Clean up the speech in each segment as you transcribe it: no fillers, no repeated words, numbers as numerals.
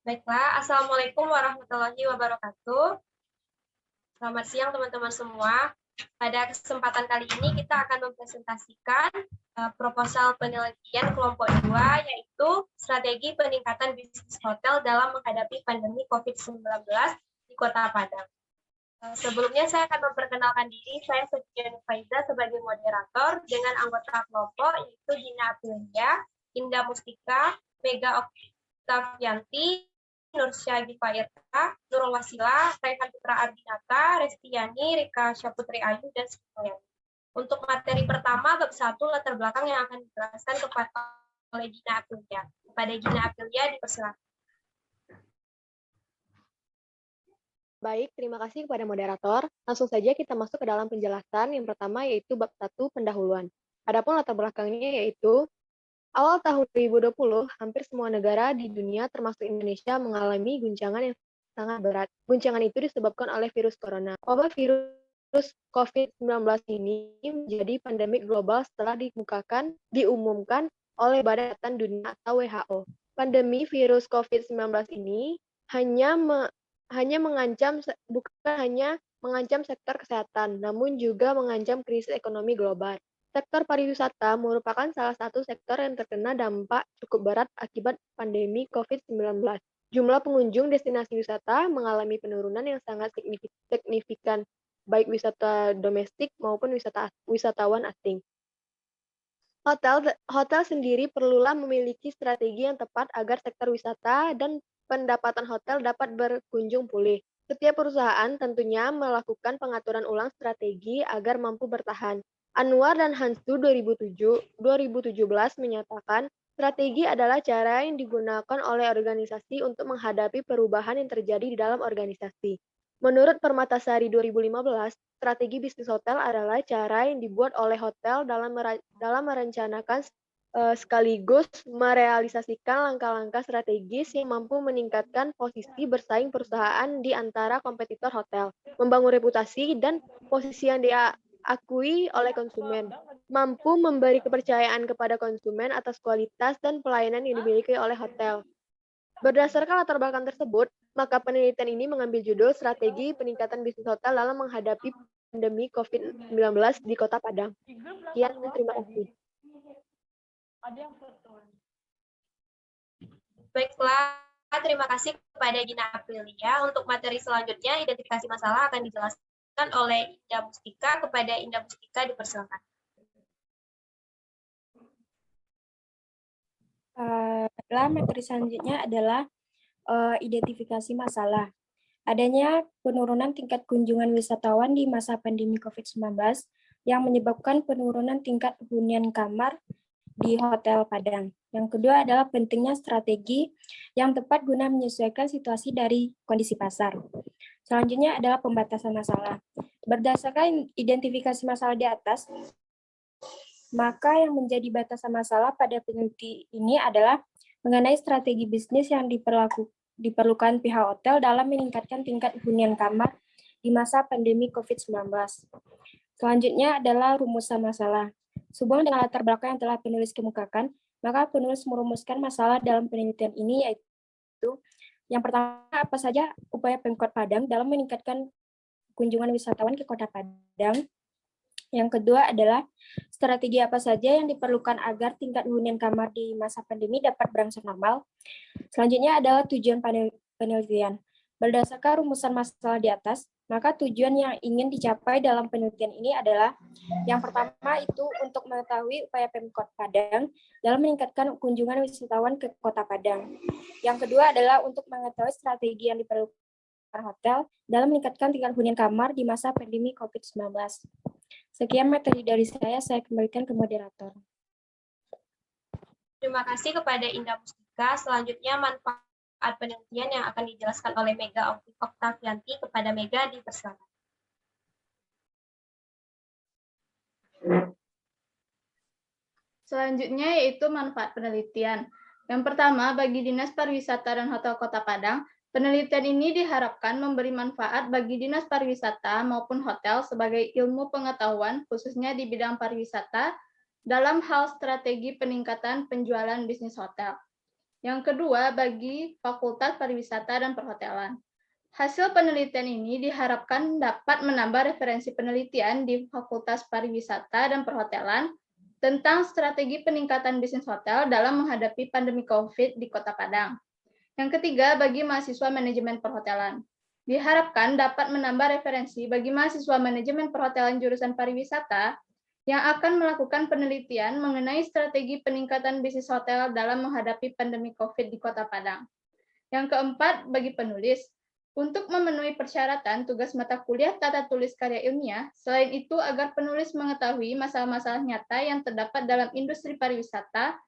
Baiklah, Assalamualaikum warahmatullahi wabarakatuh. Selamat siang teman-teman semua. Pada kesempatan kali ini kita akan mempresentasikan proposal penelitian kelompok 2, yaitu strategi peningkatan bisnis hotel dalam menghadapi pandemi COVID-19 di Kota Padang. Sebelumnya saya akan memperkenalkan diri, saya Setian Faiza sebagai moderator dengan anggota kelompok yaitu Gina Aprilia, Indah Mustika, Mega Oktavianti, Nursya Gifairta, Nurul Wasila, Raihan Putra Ardinata, Restiani, Rika Syaputri Ayu, dan Sukmayani. Untuk materi pertama, bab 1, latar belakang yang akan dijelaskan oleh Gina Aprilia. Kepada Gina Aprilia, dipersilakan. Baik, terima kasih kepada moderator. Langsung saja kita masuk ke dalam penjelasan. Yang pertama yaitu bab 1 pendahuluan. Adapun latar belakangnya yaitu awal tahun 2020, hampir semua negara di dunia termasuk Indonesia mengalami guncangan yang sangat berat. Guncangan itu disebabkan oleh virus corona. Wabah virus COVID-19 ini menjadi pandemi global setelah diumumkan oleh Badan Kesehatan Dunia atau WHO. Pandemi virus COVID-19 ini bukan hanya mengancam sektor kesehatan, namun juga mengancam krisis ekonomi global. Sektor pariwisata merupakan salah satu sektor yang terkena dampak cukup berat akibat pandemi COVID-19. Jumlah pengunjung destinasi wisata mengalami penurunan yang sangat signifikan, baik wisata domestik maupun wisatawan asing. Hotel sendiri perlulah memiliki strategi yang tepat agar sektor wisata dan pendapatan hotel dapat berkunjung pulih. Setiap perusahaan tentunya melakukan pengaturan ulang strategi agar mampu bertahan. Anwar dan Hansu 2017 menyatakan, strategi adalah cara yang digunakan oleh organisasi untuk menghadapi perubahan yang terjadi di dalam organisasi. Menurut Permatasari 2015, strategi bisnis hotel adalah cara yang dibuat oleh hotel dalam merencanakan sekaligus merealisasikan langkah-langkah strategis yang mampu meningkatkan posisi bersaing perusahaan di antara kompetitor hotel, membangun reputasi dan posisi yang diakui oleh konsumen, mampu memberi kepercayaan kepada konsumen atas kualitas dan pelayanan yang dimiliki oleh hotel. Berdasarkan latar belakang tersebut, maka penelitian ini mengambil judul Strategi Peningkatan Bisnis Hotel dalam Menghadapi Pandemi COVID-19 di Kota Padang. Sekian, terima kasih. Baiklah, terima kasih kepada Gina Aprilia. Untuk materi selanjutnya, identifikasi masalah akan dijelaskan oleh Indah Mustika. Kepada Indah Mustika, dipersilakan. Materi selanjutnya adalah identifikasi masalah. Adanya penurunan tingkat kunjungan wisatawan di masa pandemi COVID-19 yang menyebabkan penurunan tingkat hunian kamar di Hotel Padang. Yang kedua adalah pentingnya strategi yang tepat guna menyesuaikan situasi dari kondisi pasar. Selanjutnya adalah pembatasan masalah. Berdasarkan identifikasi masalah di atas, maka yang menjadi batasan masalah pada peneliti ini adalah mengenai strategi bisnis yang diperlukan pihak hotel dalam meningkatkan tingkat hunian kamar di masa pandemi COVID-19. Selanjutnya adalah rumusan masalah. Sehubungan dengan latar belakang yang telah penulis kemukakan, maka penulis merumuskan masalah dalam penelitian ini yaitu yang pertama, apa saja upaya Pemkot Padang dalam meningkatkan kunjungan wisatawan ke Kota Padang. Yang kedua adalah strategi apa saja yang diperlukan agar tingkat hunian kamar di masa pandemi dapat berangsur normal. Selanjutnya adalah tujuan penelitian. Berdasarkan rumusan masalah di atas, maka tujuan yang ingin dicapai dalam penelitian ini adalah yang pertama itu untuk mengetahui upaya Pemkot Padang dalam meningkatkan kunjungan wisatawan ke Kota Padang. Yang kedua adalah untuk mengetahui strategi yang diperlukan hotel dalam meningkatkan tingkat hunian kamar di masa pandemi COVID-19. Sekian materi dari saya kembalikan ke moderator. Terima kasih kepada Indah Mustika. Selanjutnya manfaat penelitian yang akan dijelaskan oleh Mega Oktavianti. Kepada Mega, dipersilakan. Selanjutnya yaitu manfaat penelitian. Yang pertama, bagi Dinas Pariwisata dan Hotel Kota Padang, Penelitian ini diharapkan memberi manfaat bagi Dinas Pariwisata maupun hotel sebagai ilmu pengetahuan khususnya di bidang pariwisata dalam hal strategi peningkatan penjualan bisnis hotel. Yang kedua, bagi Fakultas Pariwisata dan Perhotelan. Hasil penelitian ini diharapkan dapat menambah referensi penelitian di Fakultas Pariwisata dan Perhotelan tentang strategi peningkatan bisnis hotel dalam menghadapi pandemi COVID di Kota Padang. Yang ketiga, bagi mahasiswa manajemen perhotelan. Diharapkan dapat menambah referensi bagi mahasiswa manajemen perhotelan jurusan pariwisata yang akan melakukan penelitian mengenai strategi peningkatan bisnis hotel dalam menghadapi pandemi COVID di Kota Padang. Yang keempat, bagi penulis, untuk memenuhi persyaratan tugas mata kuliah tata tulis karya ilmiah, selain itu agar penulis mengetahui masalah-masalah nyata yang terdapat dalam industri pariwisata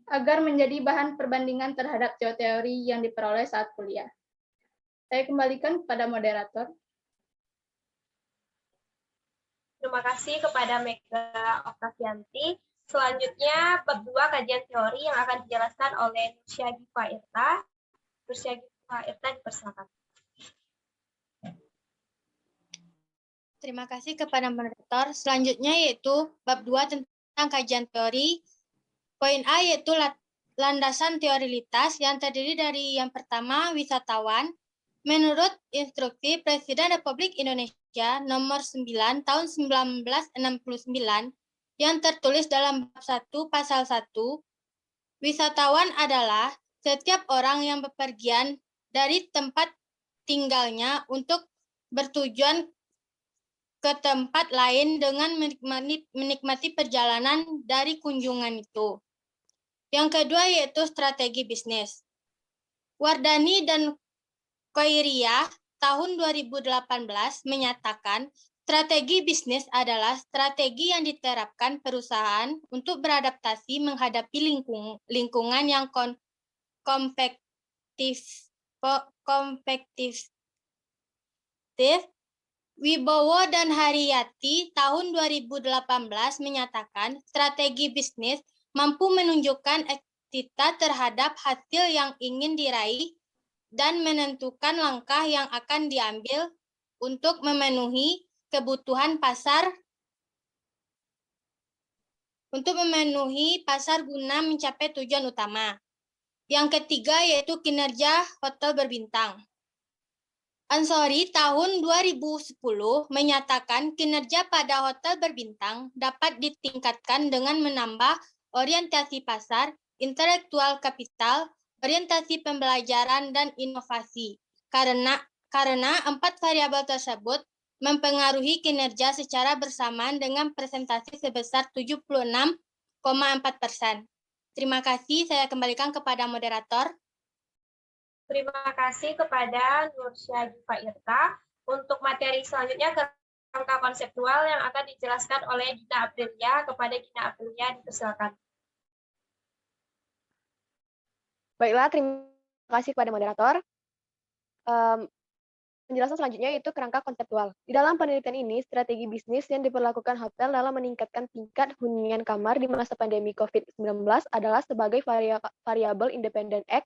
agar menjadi bahan perbandingan terhadap teori yang diperoleh saat kuliah. Saya kembalikan kepada moderator. Terima kasih kepada Mega Oktavianti. Selanjutnya, bab 2 kajian teori yang akan dijelaskan oleh Nursia Giva Irta. Nursia Giva Irta, dipersilakan. Terima kasih kepada moderator. Selanjutnya yaitu bab 2 tentang kajian teori. Poin A yaitu landasan teoritas yang terdiri dari yang pertama wisatawan. Menurut Instruksi Presiden Republik Indonesia nomor 9 tahun 1969 yang tertulis dalam bab 1 pasal 1, wisatawan adalah setiap orang yang bepergian dari tempat tinggalnya untuk bertujuan ke tempat lain dengan menikmati perjalanan dari kunjungan itu. Yang kedua yaitu strategi bisnis. Wardani dan Koiriyah tahun 2018 menyatakan strategi bisnis adalah strategi yang diterapkan perusahaan untuk beradaptasi menghadapi lingkungan yang kompetitif. Wibowo dan Hariyati tahun 2018 menyatakan strategi bisnis mampu menunjukkan etika terhadap hasil yang ingin diraih dan menentukan langkah yang akan diambil untuk memenuhi kebutuhan pasar guna mencapai tujuan utama. Yang ketiga yaitu kinerja hotel berbintang. Ansori tahun 2010 menyatakan kinerja pada hotel berbintang dapat ditingkatkan dengan menambah orientasi pasar, intelektual kapital, orientasi pembelajaran, dan inovasi. Karena 4 variabel tersebut mempengaruhi kinerja secara bersamaan dengan presentasi sebesar 76,4%. Terima kasih, saya kembalikan kepada moderator. Terima kasih kepada Nursia Giva Irta. Untuk materi selanjutnya, kerangka konseptual yang akan dijelaskan oleh Gina Aprilia. Kepada Gina Aprilia, dipersilakan. Baiklah, terima kasih kepada moderator. Penjelasan selanjutnya yaitu kerangka konseptual. Di dalam penelitian ini, strategi bisnis yang diperlakukan hotel dalam meningkatkan tingkat hunian kamar di masa pandemi COVID-19 adalah sebagai variabel independen X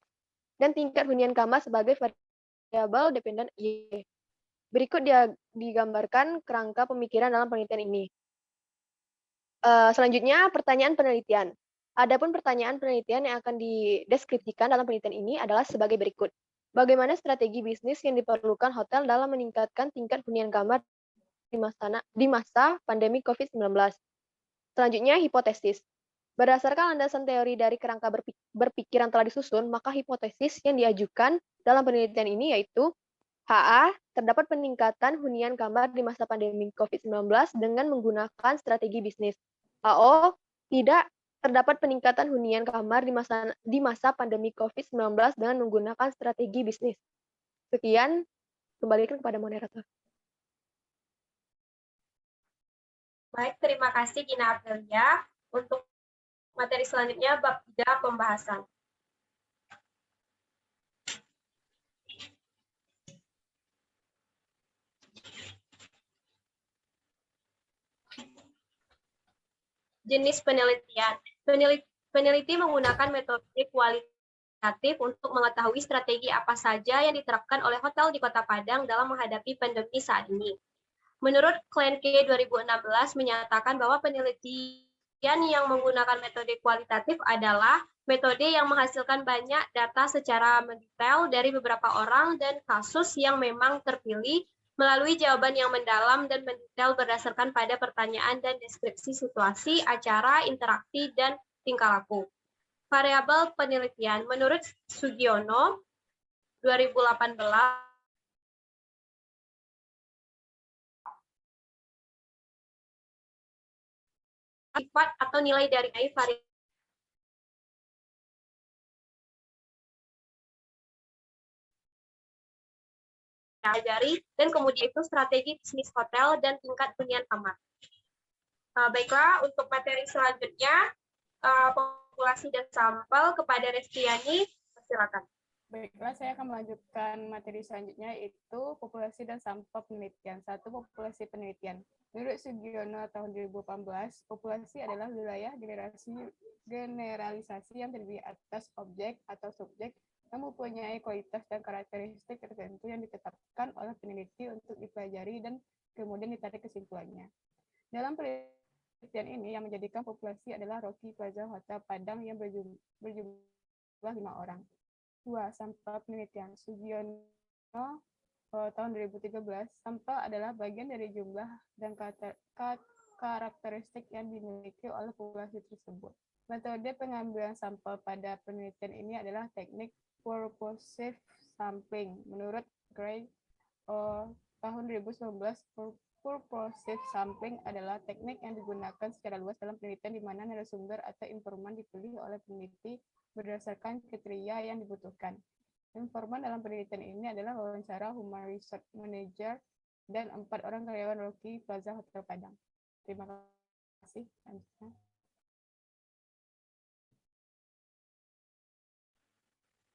dan tingkat hunian kamar sebagai variabel dependen Y. Berikut dia digambarkan kerangka pemikiran dalam penelitian ini. Selanjutnya, pertanyaan penelitian. Adapun pertanyaan penelitian yang akan dideskripsikan dalam penelitian ini adalah sebagai berikut. Bagaimana strategi bisnis yang diperlukan hotel dalam meningkatkan tingkat hunian kamar di masa pandemi COVID-19? Selanjutnya, hipotesis. Berdasarkan landasan teori dari kerangka berpikir yang telah disusun, maka hipotesis yang diajukan dalam penelitian ini yaitu HA, terdapat peningkatan hunian kamar di masa pandemi COVID-19 dengan menggunakan strategi bisnis. HO, tidak terdapat peningkatan hunian kamar di masa pandemi COVID-19 dengan menggunakan strategi bisnis. Sekian, kembalikan kepada moderator. Baik, terima kasih Gina Aprilia. Untuk materi selanjutnya, bab 3 pembahasan. Jenis penelitian. Peneliti menggunakan metode kualitatif kualitatif untuk mengetahui strategi apa saja yang diterapkan oleh hotel di Kota Padang dalam menghadapi pandemi saat ini. Menurut Klenke 2016 menyatakan bahwa penelitian yang menggunakan metode kualitatif adalah metode yang menghasilkan banyak data secara mendetail dari beberapa orang dan kasus yang memang terpilih melalui jawaban yang mendalam dan mendetail berdasarkan pada pertanyaan dan deskripsi situasi, acara, interaksi, dan tingkah laku. Variabel penelitian, menurut Sugiono, 2018, sifat atau nilai dari variabel pelajari, dan kemudian itu strategi bisnis hotel dan tingkat hunian kamar. Baiklah, untuk materi selanjutnya, populasi dan sampel kepada Restiani, silakan. Baiklah, saya akan melanjutkan materi selanjutnya, yaitu populasi dan sampel penelitian. 1. Populasi penelitian. Menurut Sugiono tahun 2018, populasi adalah wilayah generalisasi yang terdiri atas objek atau subjek yang mempunyai kualitas dan karakteristik tertentu yang ditetapkan oleh peneliti untuk dipelajari dan kemudian ditarik kesimpulannya. Dalam penelitian ini yang menjadikan populasi adalah Rocky Plaza Hotel Padang yang berjumlah 5 orang. 2. Sampel penelitian. Sugiono tahun 2013, sampel adalah bagian dari jumlah dan karakteristik yang dimiliki oleh populasi tersebut. Metode pengambilan sampel pada penelitian ini adalah teknik purposive sampling. Menurut Gray tahun 2019, purposive sampling adalah teknik yang digunakan secara luas dalam penelitian di mana narasumber atau informan dipilih oleh peneliti berdasarkan kriteria yang dibutuhkan. Informan dalam penelitian ini adalah wawancara Human Resource Manager dan 4 orang karyawan Rocky Plaza Hotel Padang. Terima kasih.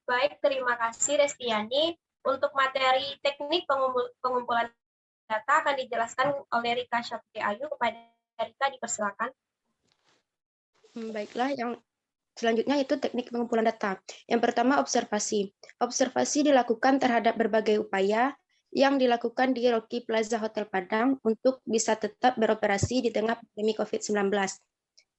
Baik, terima kasih Restiani. Untuk materi teknik pengumpulan data akan dijelaskan oleh Rika Syafri Ayu. Kepada Rika, dipersilakan. Baiklah, yang selanjutnya itu teknik pengumpulan data. Yang pertama, observasi. Observasi dilakukan terhadap berbagai upaya yang dilakukan di Rocky Plaza Hotel Padang untuk bisa tetap beroperasi di tengah pandemi COVID-19,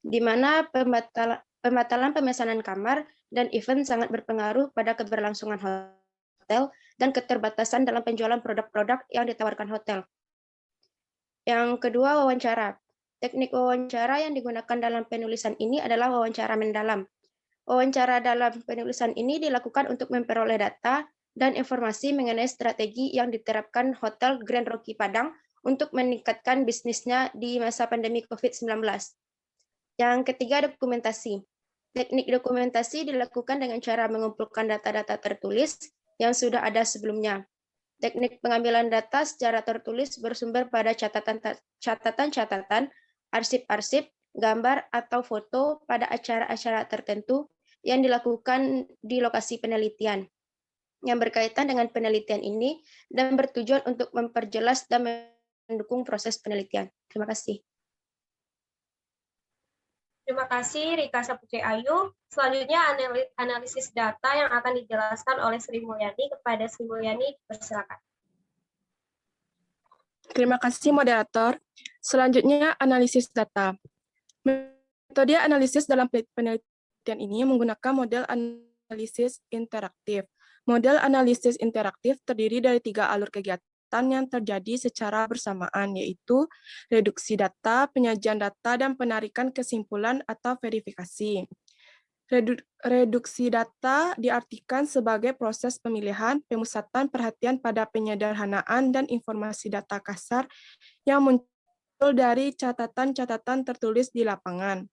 di mana pembatalan pemesanan kamar dan event sangat berpengaruh pada keberlangsungan hotel dan keterbatasan dalam penjualan produk-produk yang ditawarkan hotel. Yang kedua, wawancara. Teknik wawancara yang digunakan dalam penulisan ini adalah wawancara mendalam. Wawancara dalam penulisan ini dilakukan untuk memperoleh data dan informasi mengenai strategi yang diterapkan Hotel Grand Rocky Padang untuk meningkatkan bisnisnya di masa pandemi COVID-19. Yang ketiga, dokumentasi. Teknik dokumentasi dilakukan dengan cara mengumpulkan data-data tertulis yang sudah ada sebelumnya. Teknik pengambilan data secara tertulis bersumber pada catatan-catatan, arsip-arsip, gambar, atau foto pada acara-acara tertentu yang dilakukan di lokasi penelitian yang berkaitan dengan penelitian ini dan bertujuan untuk memperjelas dan mendukung proses penelitian. Terima kasih. Terima kasih Rika Syafri Ayu. Selanjutnya analisis data yang akan dijelaskan oleh Sri Mulyani. Kepada Sri Mulyani, persilakan. Terima kasih moderator. Selanjutnya analisis data. Metode analisis dalam penelitian ini menggunakan model analisis interaktif. Model analisis interaktif terdiri dari 3 alur kegiatan yang terjadi secara bersamaan, yaitu reduksi data, penyajian data, dan penarikan kesimpulan atau verifikasi. Reduksi data diartikan sebagai proses pemilihan, pemusatan perhatian pada penyederhanaan dan informasi data kasar yang muncul dari catatan-catatan tertulis di lapangan.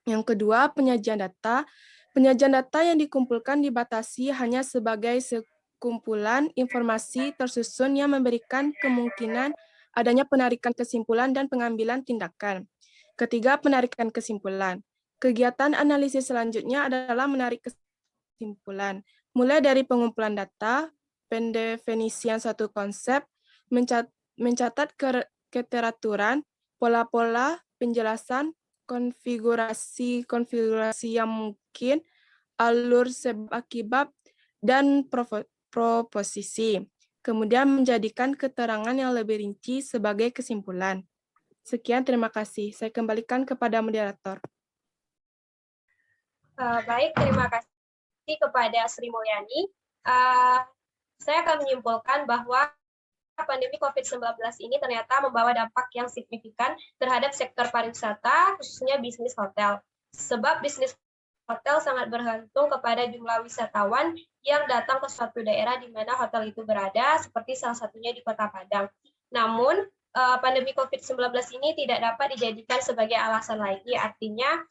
Yang kedua, penyajian data. Penyajian data yang dikumpulkan dibatasi hanya sebagai sekumpulan informasi tersusun yang memberikan kemungkinan adanya penarikan kesimpulan dan pengambilan tindakan. Ketiga, penarikan kesimpulan. Kegiatan analisis selanjutnya adalah menarik kesimpulan, mulai dari pengumpulan data, pendefinisian suatu konsep, mencatat keteraturan, pola-pola, penjelasan, konfigurasi yang mungkin, alur sebab akibat, dan proposisi. Kemudian menjadikan keterangan yang lebih rinci sebagai kesimpulan. Sekian, terima kasih. Saya kembalikan kepada moderator. Baik, terima kasih kepada Sri Mulyani. Saya akan menyimpulkan bahwa pandemi COVID-19 ini ternyata membawa dampak yang signifikan terhadap sektor pariwisata, khususnya bisnis hotel. Sebab bisnis hotel sangat bergantung kepada jumlah wisatawan yang datang ke suatu daerah di mana hotel itu berada, seperti salah satunya di Kota Padang. Namun, pandemi COVID-19 ini tidak dapat dijadikan sebagai alasan lagi, artinya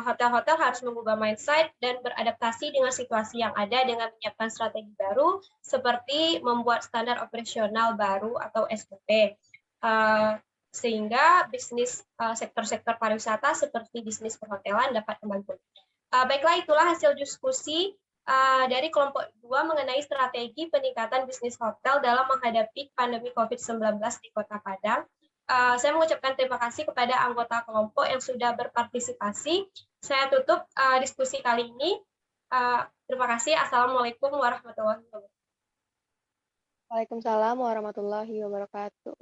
hotel-hotel harus mengubah mindset dan beradaptasi dengan situasi yang ada dengan menyiapkan strategi baru seperti membuat standar operasional baru atau SOP, sehingga bisnis sektor-sektor pariwisata seperti bisnis perhotelan dapat kembali pulih. Baiklah, itulah hasil diskusi dari kelompok 2 mengenai strategi peningkatan bisnis hotel dalam menghadapi pandemi COVID-19 di Kota Padang. Saya mengucapkan terima kasih kepada anggota kelompok yang sudah berpartisipasi. Saya tutup diskusi kali ini. Terima kasih. Assalamualaikum warahmatullahi wabarakatuh. Waalaikumsalam warahmatullahi wabarakatuh.